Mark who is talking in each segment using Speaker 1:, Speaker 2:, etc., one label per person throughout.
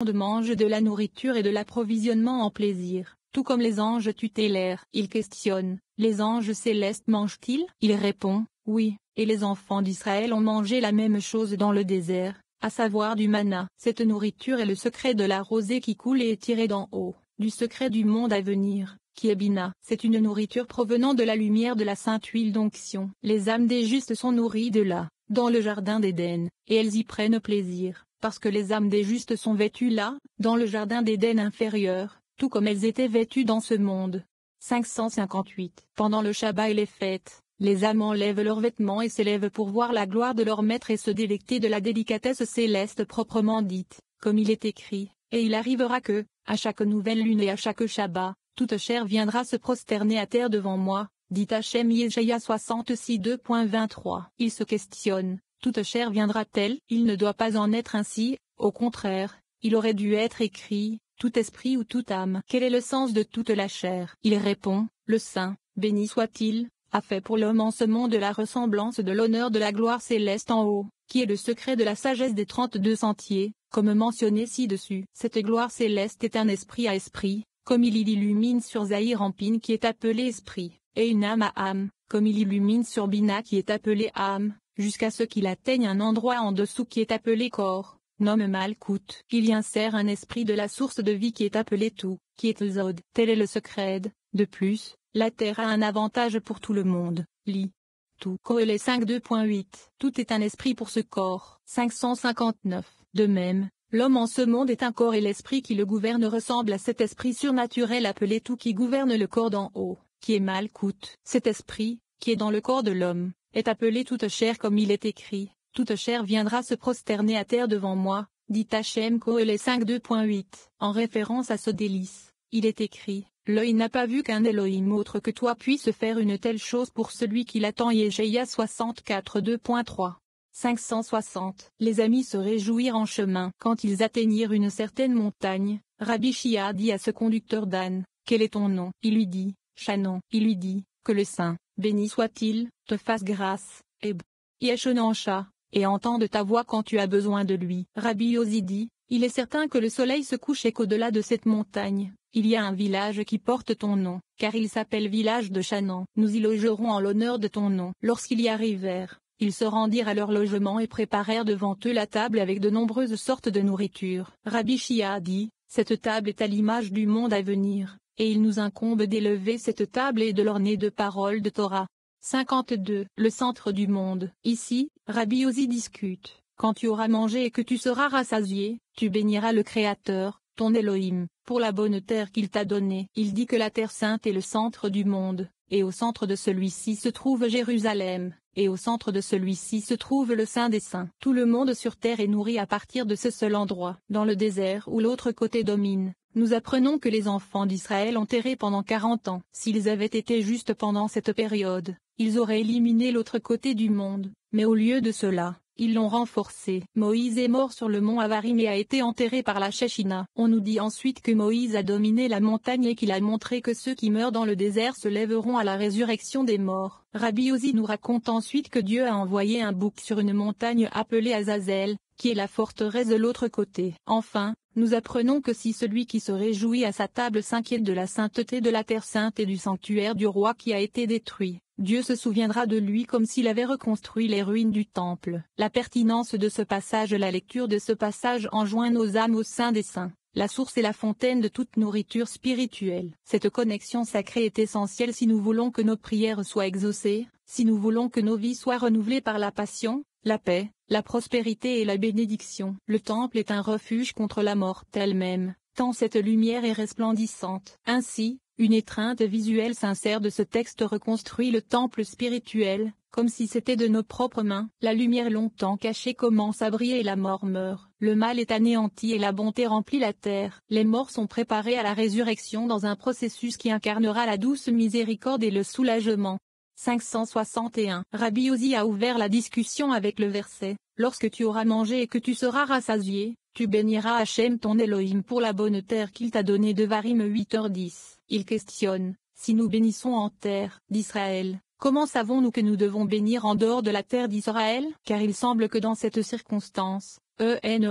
Speaker 1: mange de la nourriture et de l'approvisionnement en plaisir, tout comme les anges tutélaires. Il questionne, les anges célestes mangent-ils? Il répond, oui, et les enfants d'Israël ont mangé la même chose dans le désert, à savoir du manna. Cette nourriture est le secret de la rosée qui coule et est tirée d'en haut, du secret du monde à venir, qui est Bina. C'est une nourriture provenant de la lumière de la sainte huile d'onction. Les âmes des justes sont nourries de là, dans le jardin d'Éden, et elles y prennent plaisir, parce que les âmes des justes sont vêtues là, dans le jardin d'Éden inférieur, tout comme elles étaient vêtues dans ce monde. 558. Pendant le Shabbat et les fêtes, les âmes enlèvent leurs vêtements et s'élèvent pour voir la gloire de leur maître et se délecter de la délicatesse céleste proprement dite, comme il est écrit, et il arrivera que, à chaque nouvelle lune et à chaque Shabbat, toute chair viendra se prosterner à terre devant moi, dit Hachem Yeshaïa 66 2.23. Il se questionne, toute chair viendra-t-elle? Il ne doit pas en être ainsi, au contraire, il aurait dû être écrit, tout esprit ou toute âme. Quel est le sens de toute la chair? Il répond, le Saint, béni soit-il, a fait pour l'homme en ce monde la ressemblance de l'honneur de la gloire céleste en haut, qui est le secret de la sagesse des 32 sentiers, comme mentionné ci-dessus. Cette gloire céleste est un esprit à esprit, comme il illumine sur Zahir Ampin qui est appelé esprit, et une âme à âme, comme il illumine sur Bina qui est appelé âme, jusqu'à ce qu'il atteigne un endroit en dessous qui est appelé corps, nomme Malkout. Il y insère un esprit de la source de vie qui est appelé tout, qui est Zod. Tel est le secret. De plus, la terre a un avantage pour tout le monde. Li. Tout. Kohelé 5.2.8. Tout est un esprit pour ce corps. 559. De même, l'homme en ce monde est un corps et l'esprit qui le gouverne ressemble à cet esprit surnaturel appelé tout qui gouverne le corps d'en haut, qui est Malkout. Cet esprit, qui est dans le corps de l'homme, est appelé toute chair comme il est écrit, toute chair viendra se prosterner à terre devant moi, dit Hachem Kohelé 5.2.8. En référence à ce délice, il est écrit, l'œil n'a pas vu qu'un Elohim autre que toi puisse faire une telle chose pour celui qui l'attend. Yeshaïa 64 2.3. 560. Les amis se réjouirent en chemin. Quand ils atteignirent une certaine montagne, Rabbi Shia dit à ce conducteur d'âne, quel est ton nom? Il lui dit, Shannon. Il lui dit, que le Saint, béni soit-il, te fasse grâce, et Yeshonancha, et entende ta voix quand tu as besoin de lui. Rabbi Yossi dit, il est certain que le soleil se couche et qu'au-delà de cette montagne, il y a un village qui porte ton nom, car il s'appelle village de Shannon. Nous y logerons en l'honneur de ton nom. Lorsqu'ils y arrivèrent, ils se rendirent à leur logement et préparèrent devant eux la table avec de nombreuses sortes de nourriture. Rabbi Shia dit, cette table est à l'image du monde à venir, et il nous incombe d'élever cette table et de l'orner de paroles de Torah. 52. Le centre du monde. Ici, Rabbi Yossi discute. Quand tu auras mangé et que tu seras rassasié, tu béniras le Créateur, ton Elohim, pour la bonne terre qu'il t'a donnée. Il dit que la terre sainte est le centre du monde, et au centre de celui-ci se trouve Jérusalem, et au centre de celui-ci se trouve le Saint des Saints. Tout le monde sur terre est nourri à partir de ce seul endroit. Dans le désert où l'autre côté domine, nous apprenons que les enfants d'Israël ont erré pendant 40 ans. S'ils avaient été justes pendant cette période, ils auraient éliminé l'autre côté du monde, mais au lieu de cela, ils l'ont renforcé. Moïse est mort sur le mont Avarim et a été enterré par la Shekhinah. On nous dit ensuite que Moïse a dominé la montagne et qu'il a montré que ceux qui meurent dans le désert se lèveront à la résurrection des morts. Rabbi Yossi nous raconte ensuite que Dieu a envoyé un bouc sur une montagne appelée Azazel, qui est la forteresse de l'autre côté. Enfin, nous apprenons que si celui qui se réjouit à sa table s'inquiète de la sainteté de la terre sainte et du sanctuaire du roi qui a été détruit, Dieu se souviendra de lui comme s'il avait reconstruit les ruines du temple. La pertinence de ce passage. La lecture de ce passage enjoint nos âmes au sein des saints, la source et la fontaine de toute nourriture spirituelle. Cette connexion sacrée est essentielle si nous voulons que nos prières soient exaucées, si nous voulons que nos vies soient renouvelées par la passion, la paix, la prospérité et la bénédiction. Le temple est un refuge contre la mort elle-même, tant cette lumière est resplendissante. Ainsi, une étreinte visuelle sincère de ce texte reconstruit le temple spirituel, comme si c'était de nos propres mains. La lumière longtemps cachée commence à briller et la mort meurt. Le mal est anéanti et la bonté remplit la terre. Les morts sont préparés à la résurrection dans un processus qui incarnera la douce miséricorde et le soulagement. 561. Rabbi Yossi a ouvert la discussion avec le verset, « Lorsque tu auras mangé et que tu seras rassasié, tu béniras Hachem ton Elohim pour la bonne terre qu'il t'a donnée. » Devarim 8h10. Il questionne, si nous bénissons en terre d'Israël, comment savons-nous que nous devons bénir en dehors de la terre d'Israël? Car il semble que dans cette circonstance,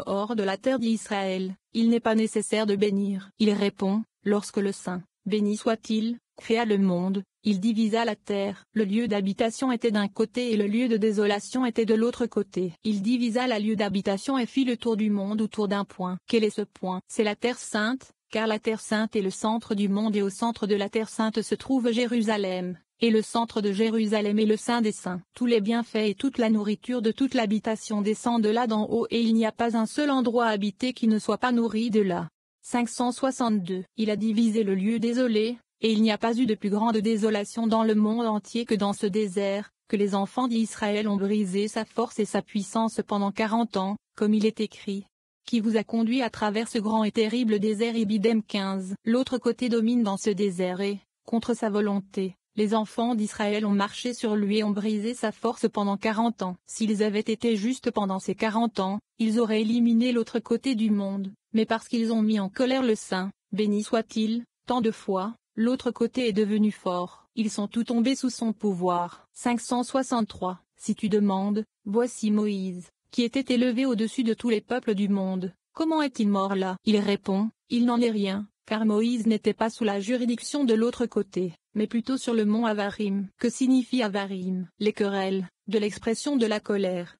Speaker 1: hors de la terre d'Israël, il n'est pas nécessaire de bénir. Il répond, lorsque le Saint, béni soit-il, créa le monde, il divisa la terre. Le lieu d'habitation était d'un côté et le lieu de désolation était de l'autre côté. Il divisa le lieu d'habitation et fit le tour du monde autour d'un point. Quel est ce point? C'est la terre sainte, car la terre sainte est le centre du monde et au centre de la terre sainte se trouve Jérusalem. Et le centre de Jérusalem est le Saint des Saints. Tous les bienfaits et toute la nourriture de toute l'habitation descendent de là d'en haut et il n'y a pas un seul endroit habité qui ne soit pas nourri de là. 562. Il a divisé le lieu désolé, et il n'y a pas eu de plus grande désolation dans le monde entier que dans ce désert, que les enfants d'Israël ont brisé sa force et sa puissance pendant 40 ans, comme il est écrit. Qui vous a conduit à travers ce grand et terrible désert Ibidem 15. L'autre côté domine dans ce désert et, contre sa volonté, les enfants d'Israël ont marché sur lui et ont brisé sa force pendant 40 ans. S'ils avaient été justes pendant ces 40 ans, ils auraient éliminé l'autre côté du monde, mais parce qu'ils ont mis en colère le Saint, béni soit-il, tant de fois, l'autre côté est devenu fort, ils sont tous tombés sous son pouvoir. 563. Si tu demandes, voici Moïse, qui était élevé au-dessus de tous les peuples du monde, comment est-il mort là? Il répond, il n'en est rien, car Moïse n'était pas sous la juridiction de l'autre côté, mais plutôt sur le mont Avarim. Que signifie Avarim? Les querelles, de l'expression de la colère,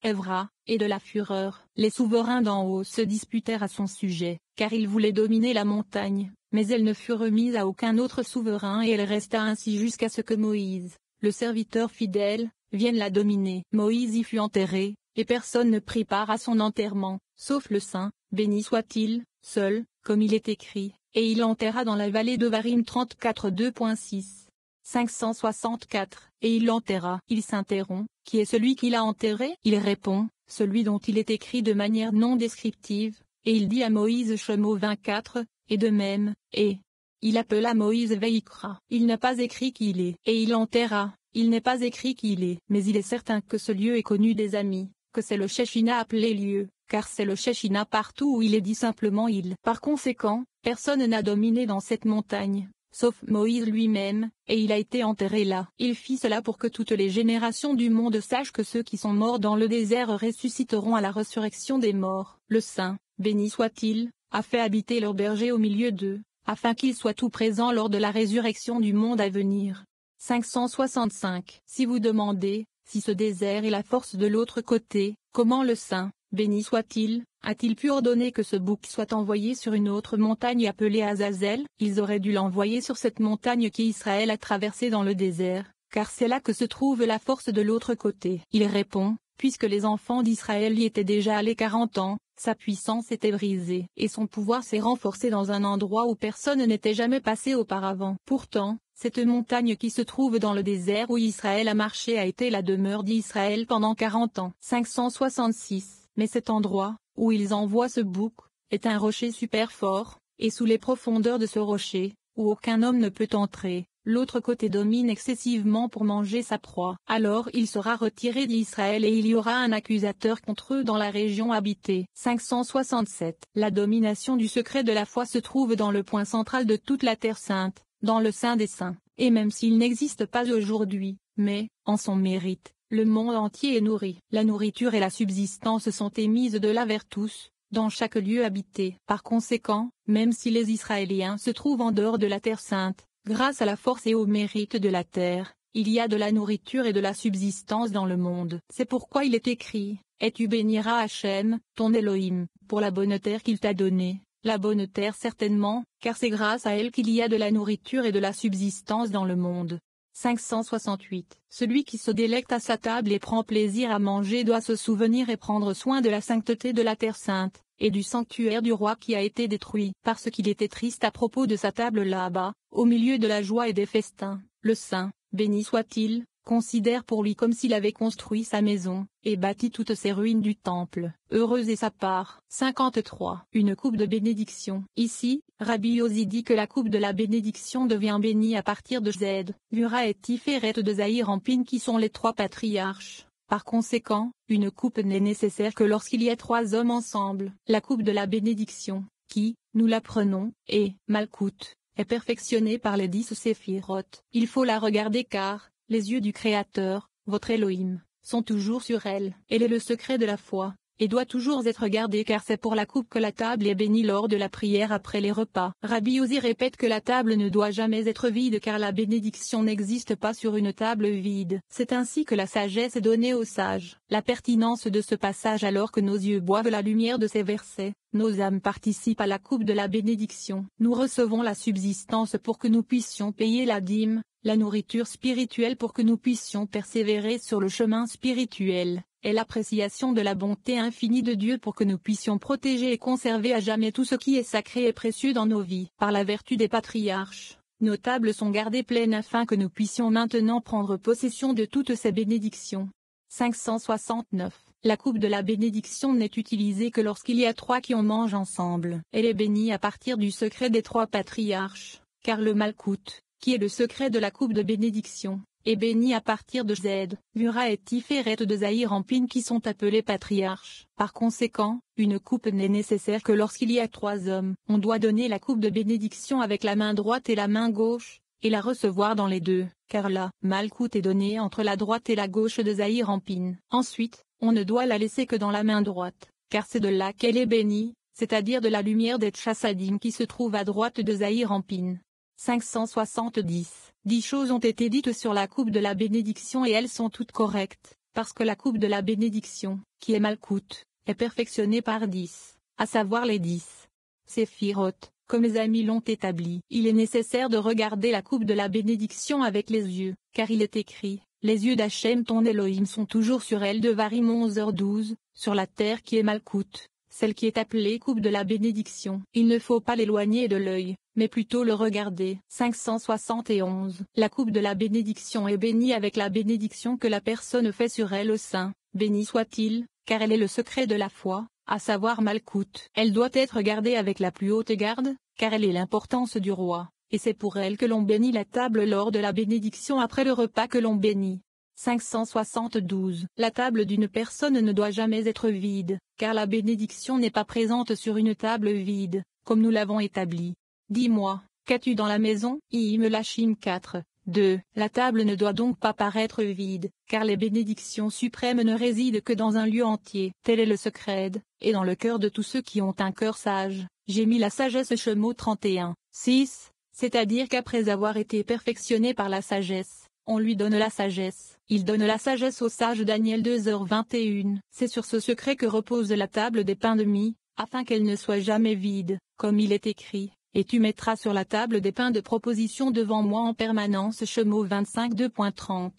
Speaker 1: Évra, et de la fureur. Les souverains d'en haut se disputèrent à son sujet, car ils voulaient dominer la montagne, mais elle ne fut remise à aucun autre souverain et elle resta ainsi jusqu'à ce que Moïse, le serviteur fidèle, vienne la dominer. Moïse y fut enterré, et personne ne prit part à son enterrement, sauf le Saint, béni soit-il, seul, comme il est écrit, et il l'enterra dans la vallée d'Ovarim 34 2.6. 564. Et il l'enterra. Il s'interrompt, qui est celui qui l'a enterré? Il répond, celui dont il est écrit de manière non descriptive, et il dit à Moïse Shemo 24, et de même, et il appela Moïse Veikra. Il n'a pas écrit qui il est, et il l'enterra, il n'est pas écrit qui il est, mais il est certain que ce lieu est connu des amis, que c'est le Shechina appelé lieu, car c'est le Shechina partout où il est dit simplement il. Par conséquent, personne n'a dominé dans cette montagne, sauf Moïse lui-même, et il a été enterré là. Il fit cela pour que toutes les générations du monde sachent que ceux qui sont morts dans le désert ressusciteront à la résurrection des morts. Le Saint, béni soit-il, a fait habiter leur berger au milieu d'eux, afin qu'ils soient tout présents lors de la résurrection du monde à venir. 565. Si vous demandez, si ce désert est la force de l'autre côté, comment le Saint, béni soit-il, a-t-il pu ordonner que ce bouc soit envoyé sur une autre montagne appelée Azazel? Ils auraient dû l'envoyer sur cette montagne qu'Israël a traversée dans le désert, car c'est là que se trouve la force de l'autre côté. Il répond, puisque les enfants d'Israël y étaient déjà allés 40 ans, sa puissance était brisée, et son pouvoir s'est renforcé dans un endroit où personne n'était jamais passé auparavant. Pourtant, cette montagne qui se trouve dans le désert où Israël a marché a été la demeure d'Israël pendant 40 ans. 566. Mais cet endroit, où ils envoient ce bouc, est un rocher super fort, et sous les profondeurs de ce rocher, où aucun homme ne peut entrer, l'autre côté domine excessivement pour manger sa proie. Alors il sera retiré d'Israël et il y aura un accusateur contre eux dans la région habitée. 567. La domination du secret de la foi se trouve dans le point central de toute la terre sainte, dans le Saint des Saints, et même s'il n'existe pas aujourd'hui, mais, en son mérite, le monde entier est nourri. La nourriture et la subsistance sont émises de là vers tous, dans chaque lieu habité. Par conséquent, même si les Israéliens se trouvent en dehors de la terre sainte, grâce à la force et au mérite de la terre, il y a de la nourriture et de la subsistance dans le monde. C'est pourquoi il est écrit, « Et tu béniras Hachem, ton Elohim, pour la bonne terre qu'il t'a donnée. » La bonne terre certainement, car c'est grâce à elle qu'il y a de la nourriture et de la subsistance dans le monde. 568. Celui qui se délecte à sa table et prend plaisir à manger doit se souvenir et prendre soin de la sainteté de la terre sainte, et du sanctuaire du roi qui a été détruit, parce qu'il était triste à propos de sa table là-bas, au milieu de la joie et des festins. Le Saint, béni soit-il, considère pour lui comme s'il avait construit sa maison, et bâti toutes ses ruines du temple. Heureuse est sa part. 53. Une coupe de bénédiction. Ici, Rabbi Yossi dit que la coupe de la bénédiction devient bénie à partir de Zed, Ura et Tiferet de Zahir en Pin qui sont les 3 patriarches. Par conséquent, une coupe n'est nécessaire que lorsqu'il y a 3 hommes ensemble. La coupe de la bénédiction, qui, nous l'apprenons, est Malkout, est perfectionnée par les 10 séphiroth. Il faut la regarder car, les yeux du Créateur, votre Elohim, sont toujours sur elle. Elle est le secret de la foi, et doit toujours être gardée car c'est pour la coupe que la table est bénie lors de la prière après les repas. Rabbi Uzi répète que la table ne doit jamais être vide car la bénédiction n'existe pas sur une table vide. C'est ainsi que la sagesse est donnée aux sages. La pertinence de ce passage alors que nos yeux boivent la lumière de ces versets. Nos âmes participent à la coupe de la bénédiction. Nous recevons la subsistance pour que nous puissions payer la dîme, la nourriture spirituelle pour que nous puissions persévérer sur le chemin spirituel, et l'appréciation de la bonté infinie de Dieu pour que nous puissions protéger et conserver à jamais tout ce qui est sacré et précieux dans nos vies. Par la vertu des patriarches, nos tables sont gardées pleines afin que nous puissions maintenant prendre possession de toutes ces bénédictions. 569. La coupe de la bénédiction n'est utilisée que lorsqu'il y a trois qui en mangent ensemble. Elle est bénie à partir du secret des trois patriarches, car le Malkout, qui est le secret de la coupe de bénédiction, est béni à partir de Zed, Vura et Tiferet de Zahir-Anpin qui sont appelés patriarches. Par conséquent, une coupe n'est nécessaire que lorsqu'il y a trois hommes. On doit donner la coupe de bénédiction avec la main droite et la main gauche, et la recevoir dans les deux, car la Malkout est donnée entre la droite et la gauche de Zahir-Anpin. Ensuite, on ne doit la laisser que dans la main droite, car c'est de là qu'elle est bénie, c'est-à-dire de la lumière des Chassadim qui se trouve à droite de Zahir-Anpin. 570. 10 choses ont été dites sur la coupe de la bénédiction et elles sont toutes correctes, parce que la coupe de la bénédiction, qui est Malkout, est perfectionnée par 10, à savoir les 10 Séphiroth, comme les amis l'ont établi. Il est nécessaire de regarder la coupe de la bénédiction avec les yeux, car il est écrit, les yeux d'Hachem ton Elohim sont toujours sur elle de Varim 11h12, sur la terre qui est Malkout, celle qui est appelée coupe de la bénédiction. Il ne faut pas l'éloigner de l'œil, mais plutôt le regarder. 571. La coupe de la bénédiction est bénie avec la bénédiction que la personne fait sur elle au sein, béni soit-il, car elle est le secret de la foi, à savoir Malkout. Elle doit être gardée avec la plus haute garde, car elle est l'importance du roi, et c'est pour elle que l'on bénit la table lors de la bénédiction après le repas que l'on bénit. 572. La table d'une personne ne doit jamais être vide, car la bénédiction n'est pas présente sur une table vide, comme nous l'avons établi. Dis-moi, qu'as-tu dans la maison? Melachim 4. 2. La table ne doit donc pas paraître vide, car les bénédictions suprêmes ne résident que dans un lieu entier. Tel est le secret, et dans le cœur de tous ceux qui ont un cœur sage. J'ai mis la sagesse Shemot 31. 6. C'est-à-dire qu'après avoir été perfectionné par la sagesse, on lui donne la sagesse. Il donne la sagesse au sage Daniel 2h21. C'est sur ce secret que repose la table des pains de mie, afin qu'elle ne soit jamais vide, comme il est écrit. Et tu mettras sur la table des pains de proposition devant moi en permanence. Shemot 25 2.30.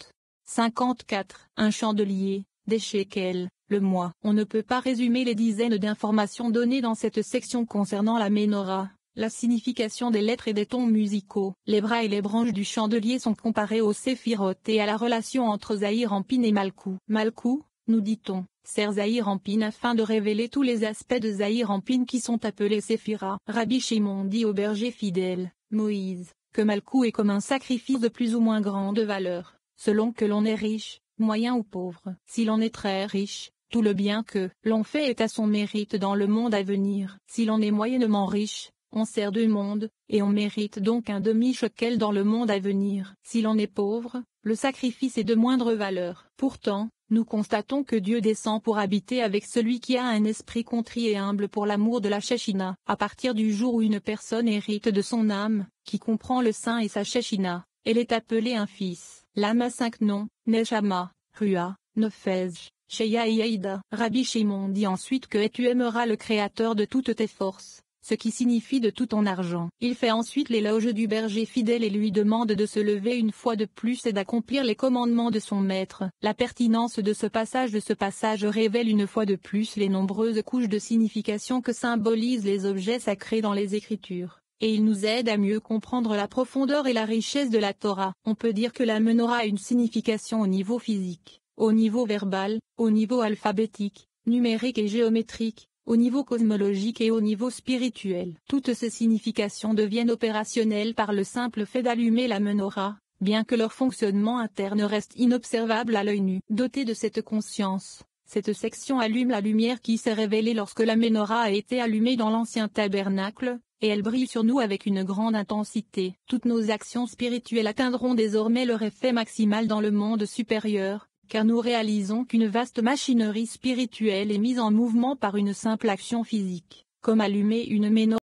Speaker 1: 54. Un chandelier, des shekels, le mois. On ne peut pas résumer les dizaines d'informations données dans cette section concernant la Ménorah, la signification des lettres et des tons musicaux. Les bras et les branches du chandelier sont comparés aux séphiroth et à la relation entre Zahir-Anpin et Malkout. Malkout, nous dit-on, sert Zahir-Anpin afin de révéler tous les aspects de Zahir-Anpin qui sont appelés Séphira. Rabbi Shimon dit au berger fidèle, Moïse, que Malkout est comme un sacrifice de plus ou moins grande valeur, selon que l'on est riche, moyen ou pauvre. Si l'on est très riche, tout le bien que l'on fait est à son mérite dans le monde à venir. Si l'on est moyennement riche, on sert deux mondes, et on mérite donc un demi-shekel dans le monde à venir. Si l'on est pauvre, le sacrifice est de moindre valeur. Pourtant, nous constatons que Dieu descend pour habiter avec celui qui a un esprit contrit et humble pour l'amour de la Shechina. À partir du jour où une personne hérite de son âme, qui comprend le Saint et sa Shechina, elle est appelée un fils. L'âme a 5 noms, Neshama, Rua, Nefesh, Sheya et Yeida. Rabbi Shimon dit ensuite que tu aimeras le Créateur de toutes tes forces, ce qui signifie de tout ton argent. Il fait ensuite l'éloge du berger fidèle et lui demande de se lever une fois de plus et d'accomplir les commandements de son maître. La pertinence de ce passage révèle une fois de plus les nombreuses couches de signification que symbolisent les objets sacrés dans les Écritures, et il nous aide à mieux comprendre la profondeur et la richesse de la Torah. On peut dire que la Ménorah a une signification au niveau physique, au niveau verbal, au niveau alphabétique, numérique et géométrique, au niveau cosmologique et au niveau spirituel. Toutes ces significations deviennent opérationnelles par le simple fait d'allumer la Ménorah, bien que leur fonctionnement interne reste inobservable à l'œil nu. Dotée de cette conscience, cette section allume la lumière qui s'est révélée lorsque la Ménorah a été allumée dans l'ancien tabernacle, et elle brille sur nous avec une grande intensité. Toutes nos actions spirituelles atteindront désormais leur effet maximal dans le monde supérieur, car nous réalisons qu'une vaste machinerie spirituelle est mise en mouvement par une simple action physique, comme allumer une menorah.